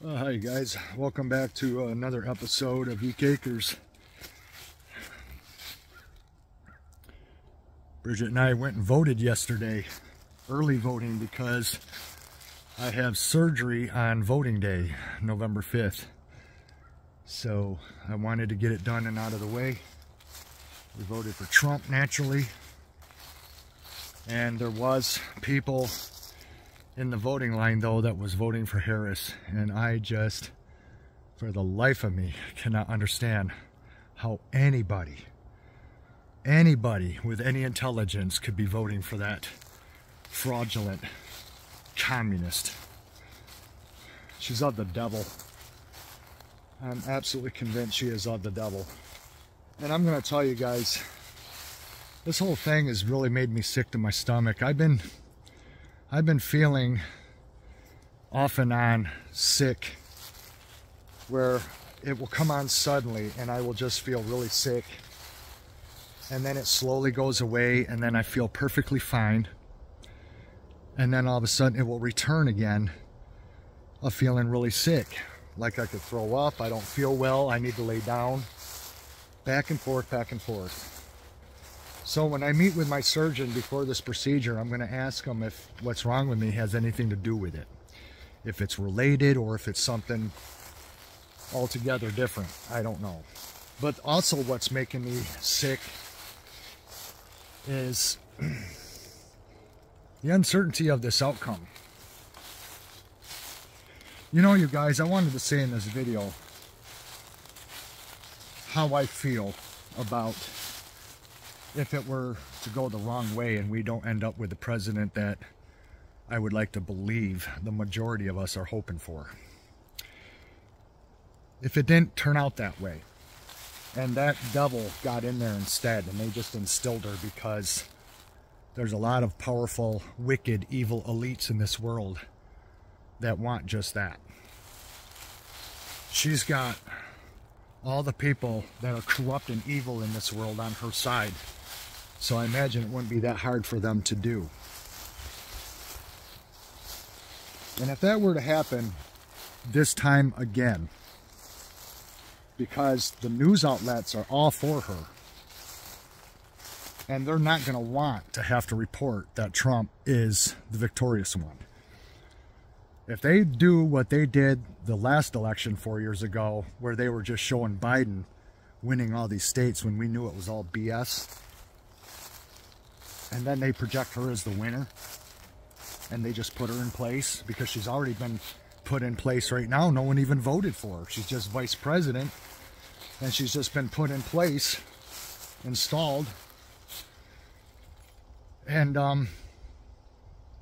Hi guys, welcome back to another episode of Eek Acres. Bridget and I went and voted yesterday, early voting, because I have surgery on voting day, November 5th. So I wanted to get it done and out of the way. We voted for Trump naturally, and there was people in the voting line though that was voting for Harris, and I just, for the life of me, cannot understand how anybody with any intelligence could be voting for that fraudulent communist. She's of the devil. I'm absolutely convinced she is of the devil. And I'm gonna tell you guys, this whole thing has really made me sick to my stomach. I've been feeling off and on sick, where it will come on suddenly and I will just feel really sick, and then it slowly goes away, and then I feel perfectly fine, and then all of a sudden it will return again of feeling really sick, like I could throw up, I don't feel well, I need to lay down, back and forth, back and forth. So when I meet with my surgeon before this procedure, I'm going to ask him if what's wrong with me has anything to do with it. If it's related or if it's something altogether different. I don't know. But also what's making me sick is the uncertainty of this outcome. You know, you guys, I wanted to say in this video how I feel about if it were to go the wrong way and we don't end up with the president that I would like to believe the majority of us are hoping for. If it didn't turn out that way, and that devil got in there instead, and they just instilled her, because there's a lot of powerful, wicked, evil elites in this world that want just that. She's got all the people that are corrupt and evil in this world on her side. So I imagine it wouldn't be that hard for them to do. And if that were to happen this time again, because the news outlets are all for her, and they're not going to want to have to report that Trump is the victorious one. If they do what they did the last election 4 years ago, where they were just showing Biden winning all these states when we knew it was all BS, and then they project her as the winner, and they just put her in place, because she's already been put in place right now. No one even voted for her. She's just vice president, and she's just been put in place, installed, and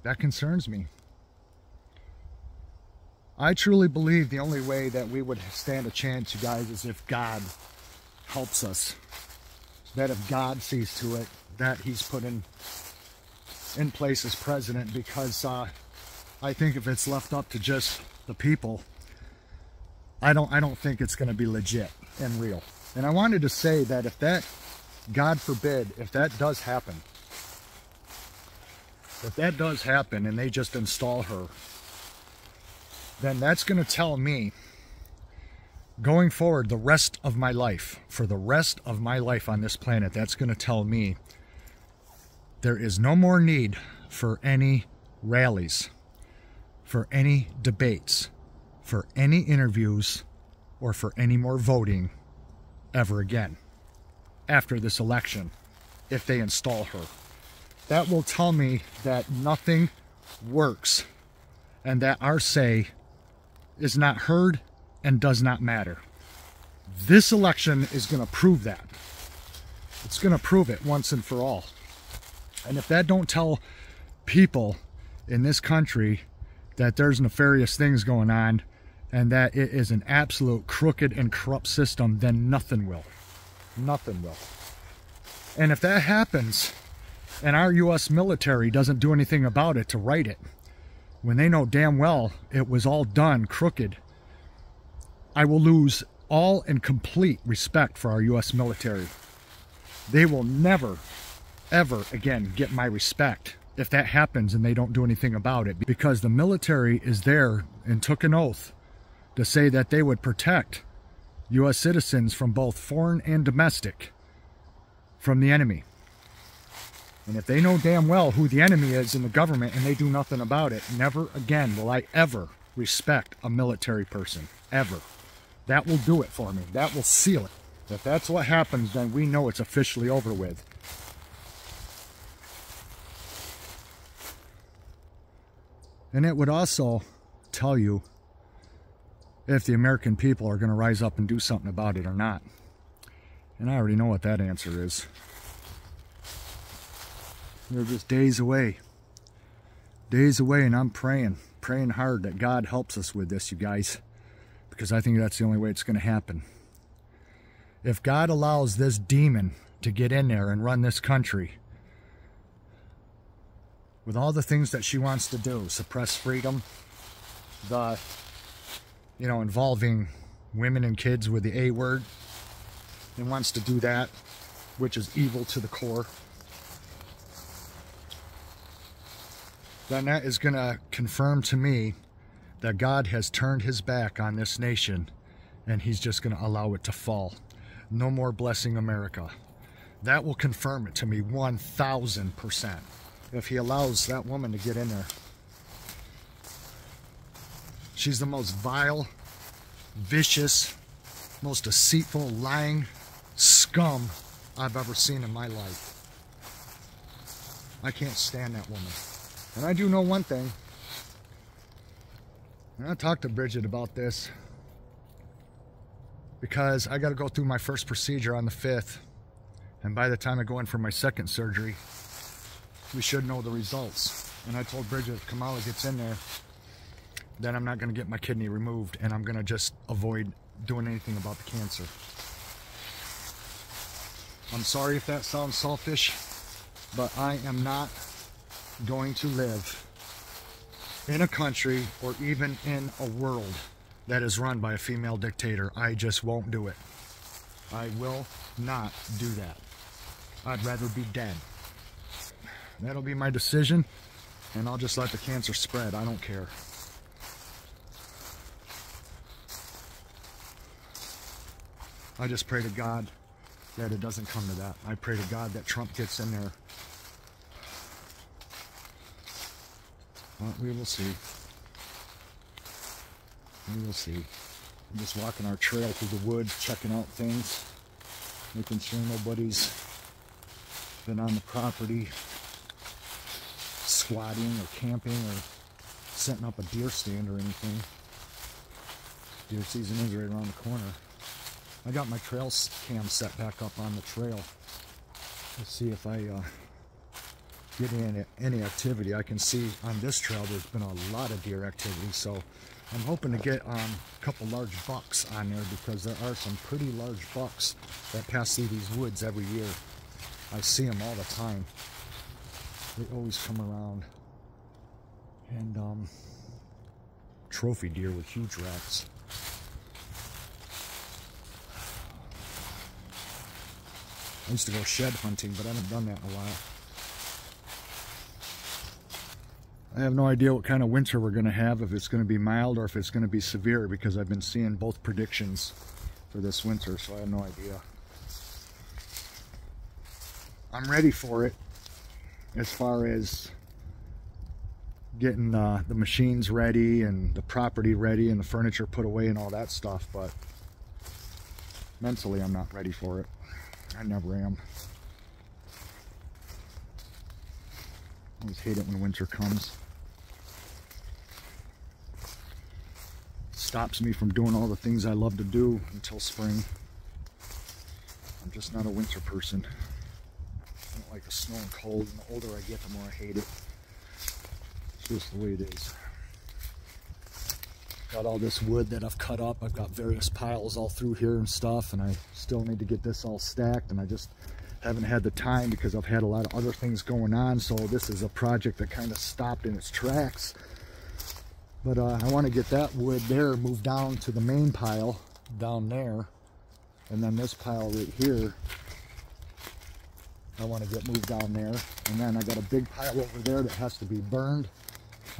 that concerns me. I truly believe the only way that we would stand a chance, you guys, is if God helps us. That if God sees to it that he's put in place as president, because I think if it's left up to just the people, I don't think it's going to be legit and real. And I wanted to say that if that, God forbid, if that does happen, and they just install her, then that's going to tell me, going forward, the rest of my life, for the rest of my life on this planet, that's going to tell me there is no more need for any rallies, for any debates, for any interviews, or for any more voting ever again after this election, if they install her. That will tell me that nothing works, and that our say is not heard and does not matter. This election is going to prove that. It's going to prove it once and for all. And if that don't tell people in this country that there's nefarious things going on and that it is an absolute crooked and corrupt system, then nothing will. Nothing will. And if that happens and our U.S. military doesn't do anything about it to right it, when they know damn well it was all done crooked, I will lose all and complete respect for our U.S. military. They will never, ever again get my respect if that happens and they don't do anything about it, because the military is there and took an oath to say that they would protect U.S. citizens from both foreign and domestic from the enemy. And if they know damn well who the enemy is in the government and they do nothing about it, never again will I ever respect a military person. Ever. That will do it for me. That will seal it. If that's what happens, then we know it's officially over with. And it would also tell you if the American people are going to rise up and do something about it or not. And I already know what that answer is. They're just days away. Days away, and I'm praying hard that God helps us with this, you guys. Because I think that's the only way it's going to happen. If God allows this demon to get in there and run this country, with all the things that she wants to do, suppress freedom, involving women and kids with the A word, and wants to do that, which is evil to the core, then that is going to confirm to me that God has turned his back on this nation and he's just going to allow it to fall. No more blessing America. That will confirm it to me 1,000% if he allows that woman to get in there. She's the most vile, vicious, most deceitful, lying scum I've ever seen in my life. I can't stand that woman. And I do know one thing. And I talked to Bridget about this because I got to go through my first procedure on the 5th. And by the time I go in for my second surgery, we should know the results. And I told Bridget if Kamala gets in there, then I'm not going to get my kidney removed and I'm going to just avoid doing anything about the cancer. I'm sorry if that sounds selfish, but I am not going to live in a country or even in a world that is run by a female dictator. I just won't do it. I will not do that. I'd rather be dead. That'll be my decision, and I'll just let the cancer spread. I don't care. I just pray to God that it doesn't come to that. I pray to God that Trump gets in there. Well, we will see. We will see. I'm just walking our trail through the woods, checking out things, making sure nobody's been on the property squatting or camping or setting up a deer stand or anything. Deer season is right around the corner. I got my trail cam set back up on the trail. Let's see if I get any activity. I can see on this trail there's been a lot of deer activity, so I'm hoping to get a couple large bucks on there because there are some pretty large bucks that pass through these woods every year. I see them all the time. They always come around. And trophy deer with huge racks. I used to go shed hunting, but I haven't done that in a while. I have no idea what kind of winter we're going to have, if it's going to be mild or if it's going to be severe, because I've been seeing both predictions for this winter, so I have no idea. I'm ready for it as far as getting the machines ready and the property ready and the furniture put away and all that stuff, but mentally I'm not ready for it. I never am. I always hate it when winter comes. Stops me from doing all the things I love to do until spring. I'm just not a winter person. I don't like the snow and cold, and the older I get, the more I hate it. It's just the way it is. Got all this wood that I've cut up. I've got various piles all through here and stuff, and I still need to get this all stacked, and I just haven't had the time because I've had a lot of other things going on, so this is a project that kind of stopped in its tracks. But I want to get that wood there moved down to the main pile down there, and then this pile right here I want to get moved down there, and then I got a big pile over there that has to be burned,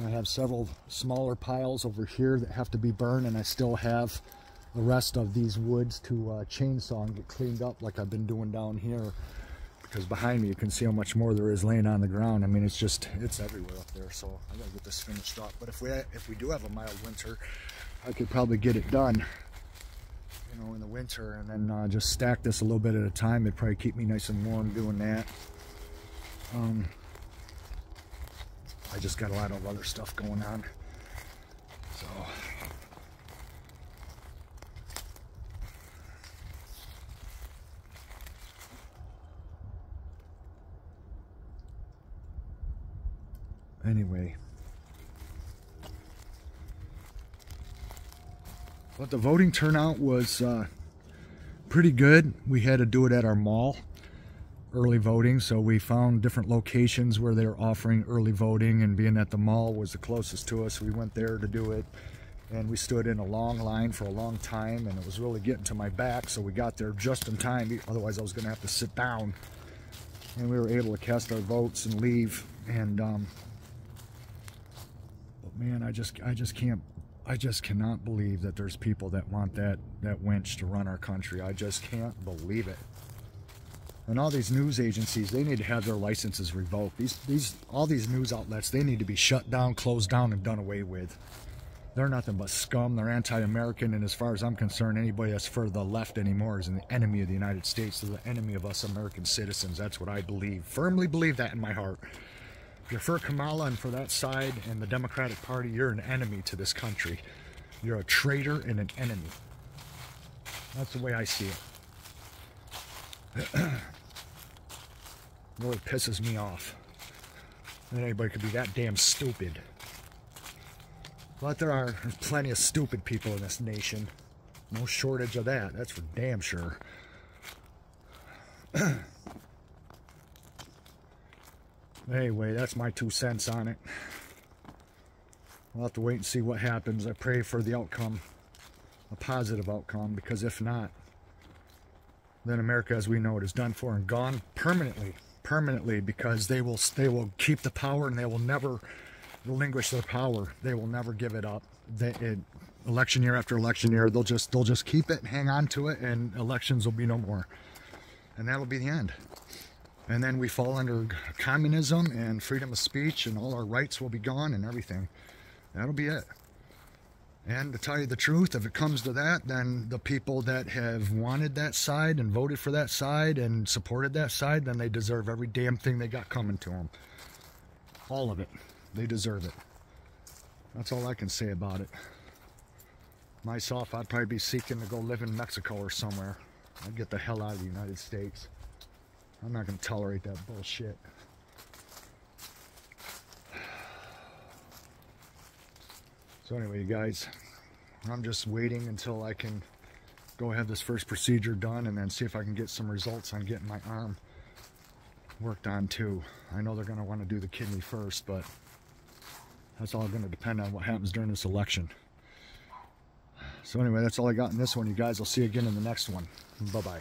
I have several smaller piles over here that have to be burned, and I still have the rest of these woods to chainsaw and get cleaned up like I've been doing down here. Because behind me you can see how much more there is laying on the ground. I mean, it's everywhere up there, so I gotta get this finished up. But if we do have a mild winter, I could probably get it done, you know, in the winter, and then just stack this a little bit at a time. It'd probably keep me nice and warm doing that. I just got a lot of other stuff going on, so. Anyway, but the voting turnout was pretty good. We had to do it at our mall, early voting, so we found different locations where they were offering early voting, and being that the mall was the closest to us, we went there to do it, and we stood in a long line for a long time, and it was really getting to my back, so we got there just in time. Otherwise I was going to have to sit down, and we were able to cast our votes and leave. And but man, I just cannot believe that there's people that want that wench to run our country. I just can't believe it. And all these news agencies, they need to have their licenses revoked. All these news outlets, they need to be shut down, closed down, and done away with. They're nothing but scum. They're anti-American, and as far as I'm concerned, anybody that's for the left anymore is an enemy of the United States. They're the enemy of us American citizens. That's what I believe. Firmly believe that in my heart. If you're for Kamala and for that side and the Democratic Party, you're an enemy to this country. You're a traitor and an enemy. That's the way I see it. Really pisses me off that anybody could be that damn stupid. But there's plenty of stupid people in this nation. No shortage of that, that's for damn sure. Anyway, that's my 2 cents on it. We'll have to wait and see what happens. I pray for the outcome, a positive outcome, because if not, then America as we know it is done for and gone permanently, because they will keep the power, and they will never relinquish their power. They will never give it up. Election year after election year, they'll just keep it and hang on to it, and elections will be no more, and that'll be the end. And then we fall under communism and freedom of speech, and all our rights will be gone and everything. That'll be it. And to tell you the truth, if it comes to that, then the people that have wanted that side and voted for that side and supported that side, then they deserve every damn thing they got coming to them. All of it. They deserve it. That's all I can say about it. Myself, I'd probably be seeking to go live in Mexico or somewhere. I'd get the hell out of the United States. I'm not going to tolerate that bullshit. So anyway, you guys, I'm just waiting until I can go have this first procedure done, and then see if I can get some results on getting my arm worked on too. I know they're going to want to do the kidney first, but that's all going to depend on what happens during this election. So anyway, that's all I got in this one, you guys. I'll see you again in the next one. Bye-bye.